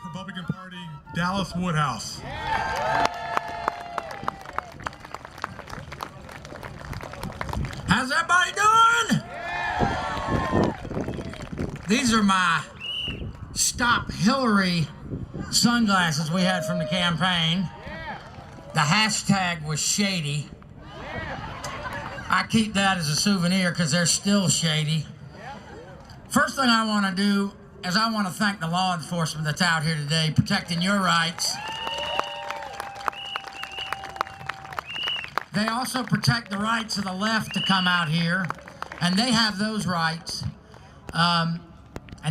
Republican Party, Dallas Woodhouse. How's everybody doing? These are my Stop Hillary sunglasses we had from the campaign. The hashtag was shady. I keep that as a souvenir because they're still shady. First thing I want to do is I want to thank the law enforcement that's out here today protecting your rights. They also protect the rights of the left to come out here, and they have those rights. And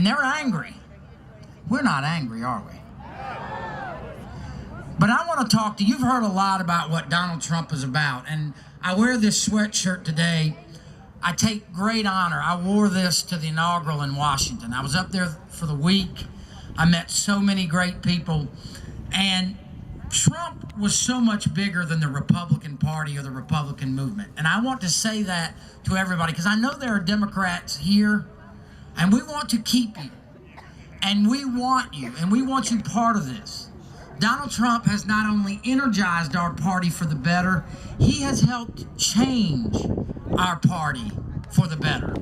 they're angry. We're not angry, are we? But I want to talk to you. You've heard a lot about what Donald Trump is about, and I wear this sweatshirt today. I take great honor. I wore this to the inaugural in Washington. I was up there for the week. I met so many great people, and Trump was so much bigger than the Republican Party or the Republican movement. And I want to say that to everybody because I know there are Democrats here, and we want to keep you, and we want you, and we want you part of this. Donald Trump has not only energized our party for the better, he has helped change our party for the better.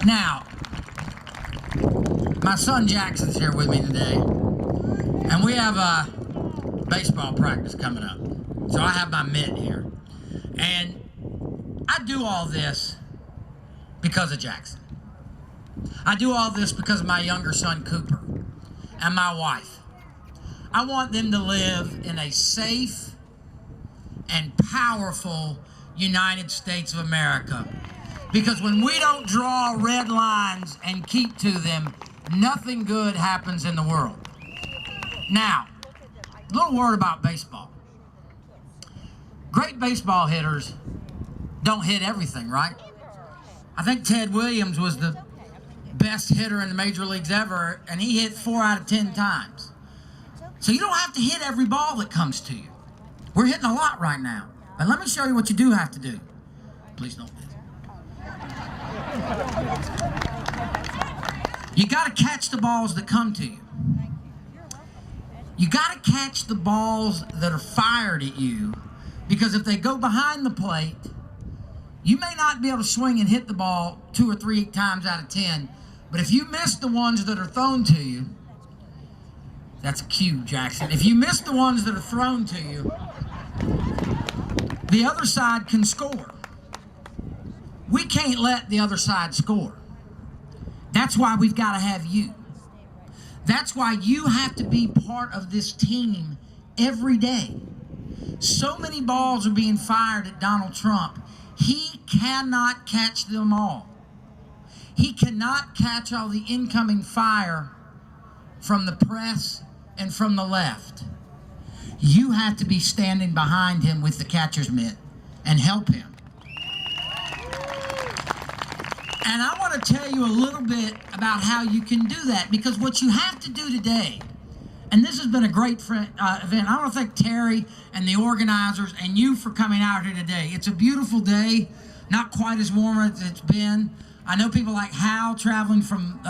Now, my son Jackson's here with me today, and we have a baseball practice coming up. So I have my mitt here. And I do all this because of Jackson. I do all this because of my younger son Cooper and my wife. I want them to live in a safe and powerful United States of America. Because when we don't draw red lines and keep to them, nothing good happens in the world. Now, a little word about baseball. Great baseball hitters don't hit everything, right? I think Ted Williams was the best hitter in the major leagues ever, and he hit 4 out of 10 times. So you don't have to hit every ball that comes to you. We're hitting a lot right now. But let me show you what you do have to do. Please don't miss. You got to catch the balls that come to you. You got to catch the balls that are fired at you, because if they go behind the plate, you may not be able to swing and hit the ball 2 or 3 times out of 10, but if you miss the ones that are thrown to you, that's a cue, Jackson. If you miss the ones that are thrown to you, the other side can score. We can't let the other side score. That's why we've got to have you. That's why you have to be part of this team every day. So many balls are being fired at Donald Trump. He cannot catch them all. He cannot catch all the incoming fire from the press and from the left. You have to be standing behind him with the catcher's mitt and help him. And I want to tell you a little bit about how you can do that, because what you have to do today, and this has been a great event. I want to thank Terry and the organizers and you for coming out here today. It's a beautiful day, not quite as warm as it's been. I know people like Hal traveling from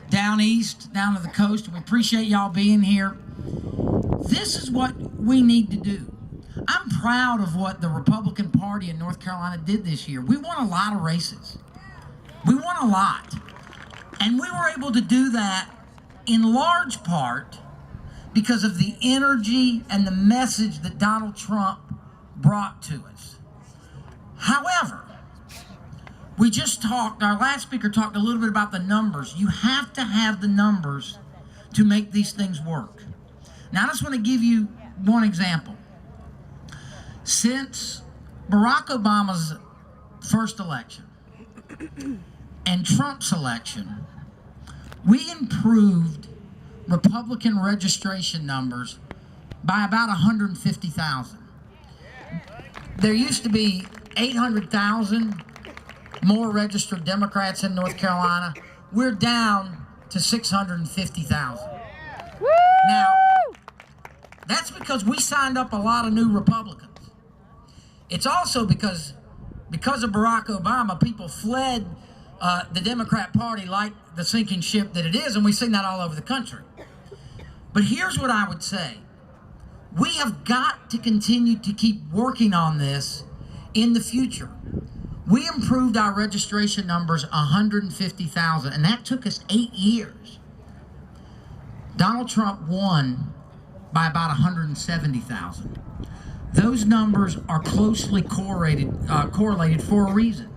down east, down to the coast, and we appreciate y'all being here. This is what we need to do. I'm proud of what the Republican Party in North Carolina did this year. We won a lot of races. We won a lot. And we were able to do that in large part because of the energy and the message that Donald Trump brought to us. However, we just talked, our last speaker talked a little bit about the numbers. You have to have the numbers to make these things work. Now, I just want to give you one example. Since Barack Obama's first election and Trump's election, we improved Republican registration numbers by about 150,000. There used to be 800,000 more registered Democrats in North Carolina. We're down to 650,000. Now, that's because we signed up a lot of new Republicans. It's also because of Barack Obama, people fled the Democrat Party like the sinking ship that it is, and we've seen that all over the country. But here's what I would say. We have got to continue to keep working on this in the future. We improved our registration numbers 150,000, and that took us 8 years. Donald Trump won by about 170,000. Those numbers are closely correlated for a reason.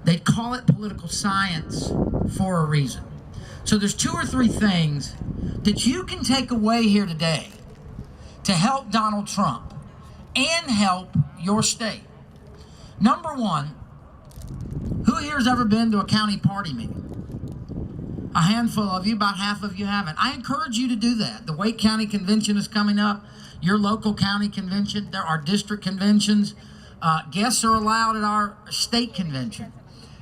They call it political science for a reason. So there's 2 or 3 things that you can take away here today to help Donald Trump and help your state. Number 1, who here has ever been to a county party meeting? A handful of you, about half of you haven't. I encourage you to do that. The Wake County Convention is coming up. Your local county convention. There are district conventions. Guests are allowed at our state convention.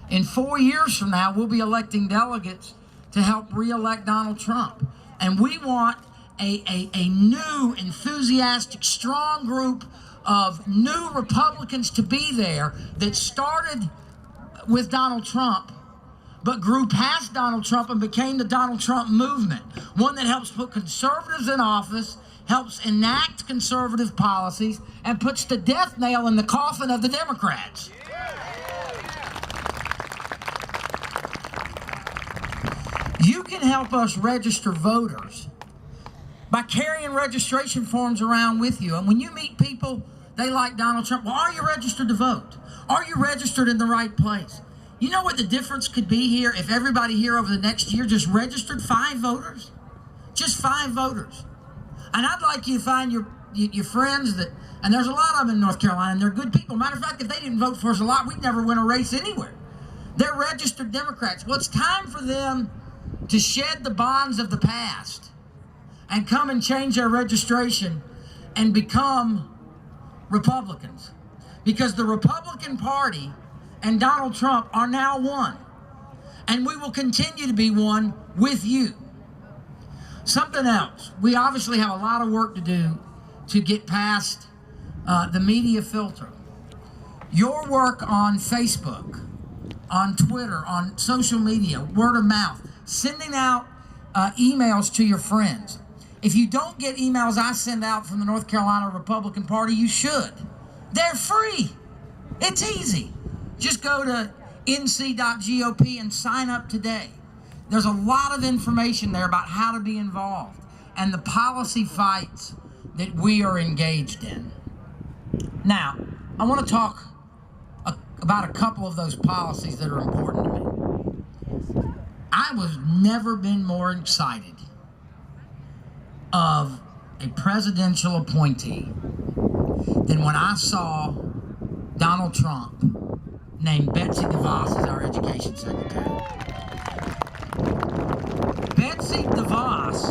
In 4 years from now, we'll be electing delegates to help re-elect Donald Trump. And we want a new, enthusiastic, strong group of new Republicans to be there that started with Donald Trump, but grew past Donald Trump and became the Donald Trump movement. One that helps put conservatives in office, helps enact conservative policies, and puts the death nail in the coffin of the Democrats. You can help us register voters by carrying registration forms around with you. And when you meet people, they like Donald Trump. Well, are you registered to vote? Are you registered in the right place? You know what the difference could be here if everybody here over the next year just registered 5 voters? Just 5 voters. And I'd like you to find your friends that, and there's a lot of them in North Carolina, and they're good people. Matter of fact, if they didn't vote for us a lot, we'd never win a race anywhere. They're registered Democrats. Well, it's time for them to shed the bonds of the past and come and change their registration and become Republicans. Because the Republican Party and Donald Trump are now one. And we will continue to be one with you. Something else. We obviously have a lot of work to do to get past the media filter. Your work on Facebook, on Twitter, on social media, word of mouth, sending out emails to your friends. If you don't get emails I send out from the North Carolina Republican Party, you should. They're free. It's easy. Just go to nc.gop and sign up today. There's a lot of information there about how to be involved and the policy fights that we are engaged in. Now, I want to talk about a couple of those policies that are important to me. I was never been more excited of a presidential appointee than when I saw Donald Trump named Betsy DeVos as our education secretary. Betsy DeVos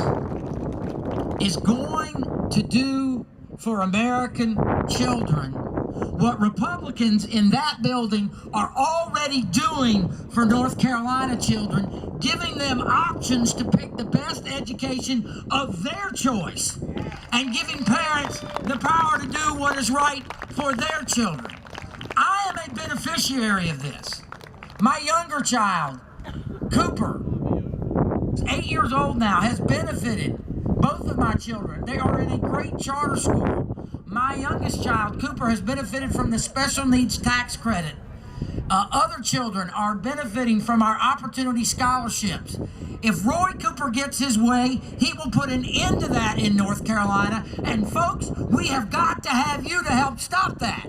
is going to do for American children what Republicans in that building are already doing for North Carolina children, giving them options to pick the best education of their choice and giving parents the power to do what is right for their children. I am a beneficiary of this. My younger child, Cooper, is 8 years old now, has benefited. Both of my children, they are in a great charter school. My youngest child, Cooper, has benefited from the special needs tax credit. Other children are benefiting from our opportunity scholarships. If Roy Cooper gets his way, he will put an end to that in North Carolina. And folks, we have got to have you to help stop that.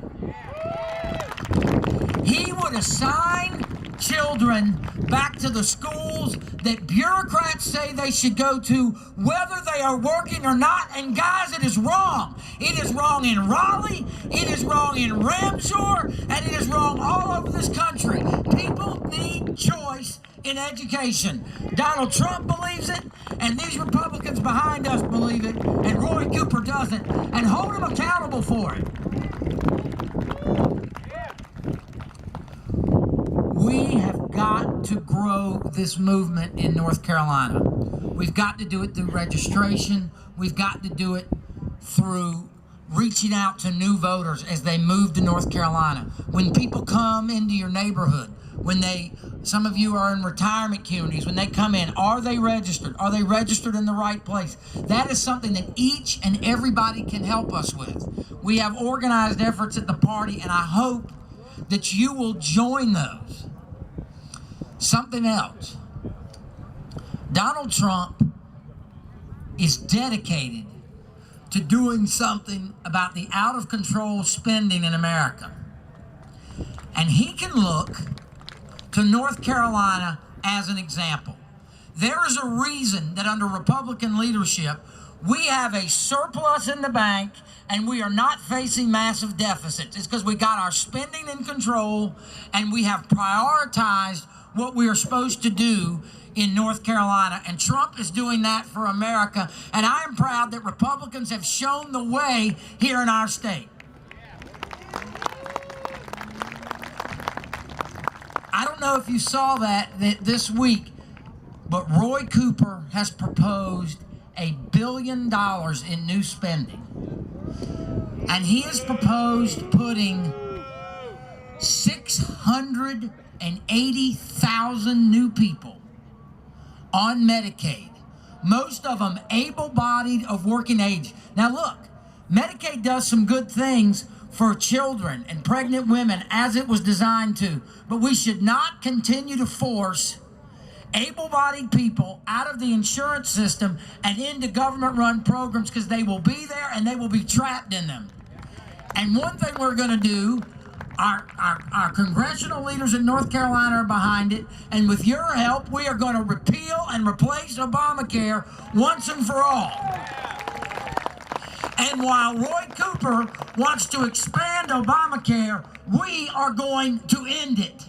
He would assign children back to the schools that bureaucrats say they should go to, whether they are working or not. And guys, it is wrong. It is wrong in Raleigh, it is wrong in Ramshore, and it is wrong all over this country. People need choice in education. Donald Trump believes it, and these Republicans behind us believe it, and Roy Cooper doesn't, and hold him accountable for it. We have got to grow this movement in North Carolina. We've got to do it through registration. We've got to do it through reaching out to new voters as they move to North Carolina. When people come into your neighborhood, some of you are in retirement communities, when they come in, are they registered? Are they registered in the right place? That is something that each and everybody can help us with. We have organized efforts at the party, and I hope that you will join those. Something else. Donald Trump is dedicated to doing something about the out-of-control spending in America. And he can look to North Carolina as an example. There is a reason that under Republican leadership, we have a surplus in the bank and we are not facing massive deficits. It's because we got our spending in control and we have prioritized what we are supposed to do in North Carolina, and Trump is doing that for America, and I am proud that Republicans have shown the way here in our state. I don't know if you saw that this week, but Roy Cooper has proposed $1 billion in new spending, and he has proposed putting 680,000 new people on Medicaid, most of them able-bodied of working age. Now look, Medicaid does some good things for children and pregnant women as it was designed to, but we should not continue to force able-bodied people out of the insurance system and into government-run programs, because they will be there and they will be trapped in them. And one thing we're going to do, our congressional leaders in North Carolina are behind it, and with your help, we are going to repeal and replace Obamacare once and for all. And while Roy Cooper wants to expand Obamacare, we are going to end it.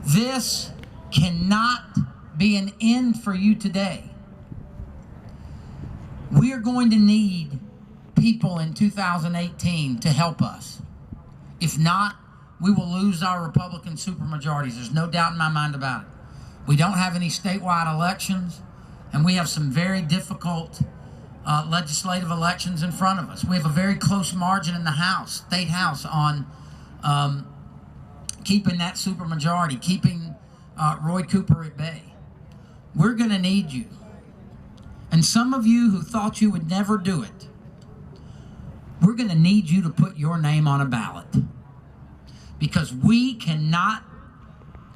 This cannot be an end for you today. We are going to need people in 2018 to help us. If not, we will lose our Republican supermajorities. There's no doubt in my mind about it. We don't have any statewide elections, and we have some very difficult legislative elections in front of us. We have a very close margin in the House, State House, on keeping that supermajority, keeping Roy Cooper at bay. We're going to need you. And some of you who thought you would never do it, we're going to need you to put your name on a ballot, because we cannot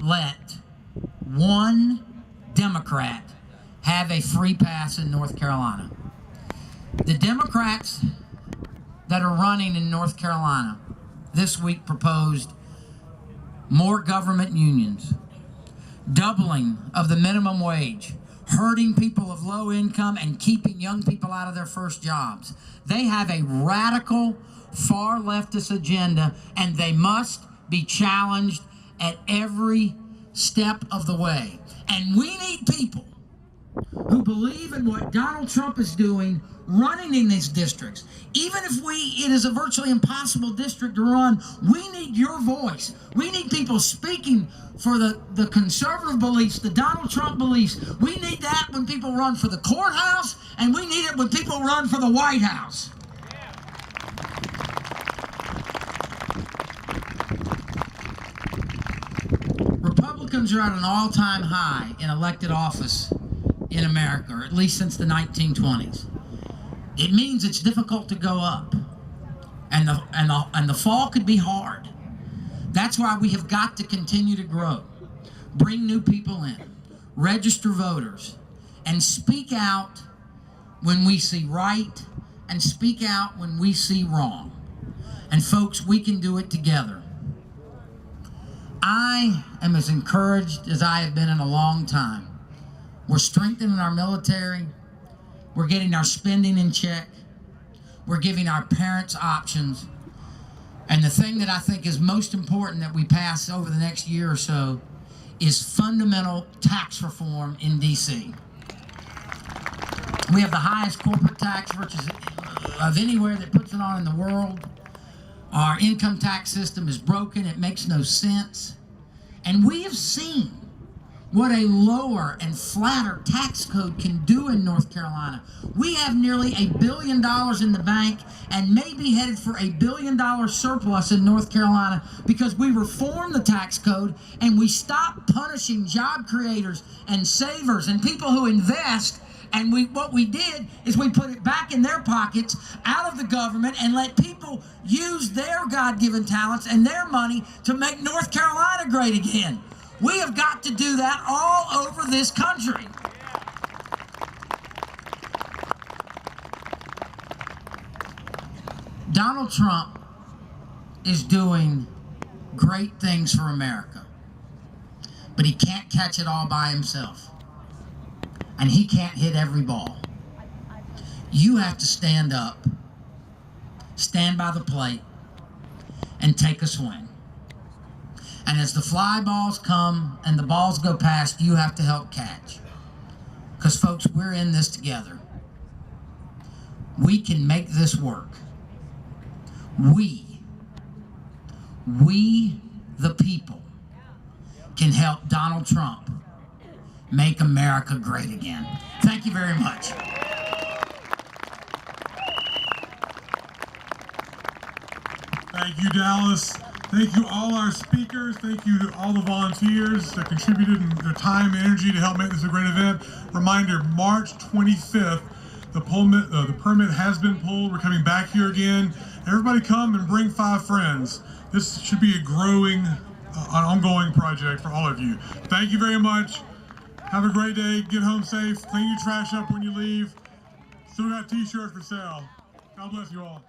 let one Democrat have a free pass in North Carolina. The Democrats that are running in North Carolina this week proposed more government unions, doubling of the minimum wage, hurting people of low income and keeping young people out of their first jobs. They have a radical, far leftist agenda, and they must be challenged at every step of the way. And we need people who believe in what Donald Trump is doing, running in these districts. Even if it is a virtually impossible district to run, we need your voice. We need people speaking for the conservative beliefs, the Donald Trump beliefs. We need that when people run for the courthouse, and we need it when people run for the White House. Republicans are at an all-time high in elected office in America, or at least since the 1920s. It means it's difficult to go up, and the fall could be hard. That's why we have got to continue to grow, bring new people in, register voters, and speak out when we see right, and speak out when we see wrong. And folks, we can do it together. I am as encouraged as I have been in a long time. We're strengthening our military. We're getting our spending in check. We're giving our parents options. And the thing that I think is most important that we pass over the next year or so is fundamental tax reform in D.C. We have the highest corporate tax of anywhere that puts it on in the world. Our income tax system is broken. It makes no sense. And we have seen what a lower and flatter tax code can do in North Carolina. We have nearly $1 billion in the bank and may be headed for $1 billion surplus in North Carolina because we reformed the tax code and we stopped punishing job creators and savers and people who invest. And what we did is we put it back in their pockets, out of the government, and let people use their God-given talents and their money to make North Carolina great again. We have got to do that all over this country. Donald Trump is doing great things for America, but he can't catch it all by himself. And he can't hit every ball. You have to stand up, stand by the plate, and take a swing. And as the fly balls come and the balls go past, you have to help catch. Because, folks, we're in this together. We can make this work. We, the people, can help Donald Trump make America great again. Thank you very much. Thank you, Dallas. Thank you all our speakers. Thank you to all the volunteers that contributed their time and energy to help make this a great event. Reminder, March 25th, the permit has been pulled. We're coming back here again. Everybody come and bring 5 friends. This should be a growing, ongoing project for all of you. Thank you very much. Have a great day. Get home safe. Clean your trash up when you leave. Still got t-shirts for sale. God bless you all.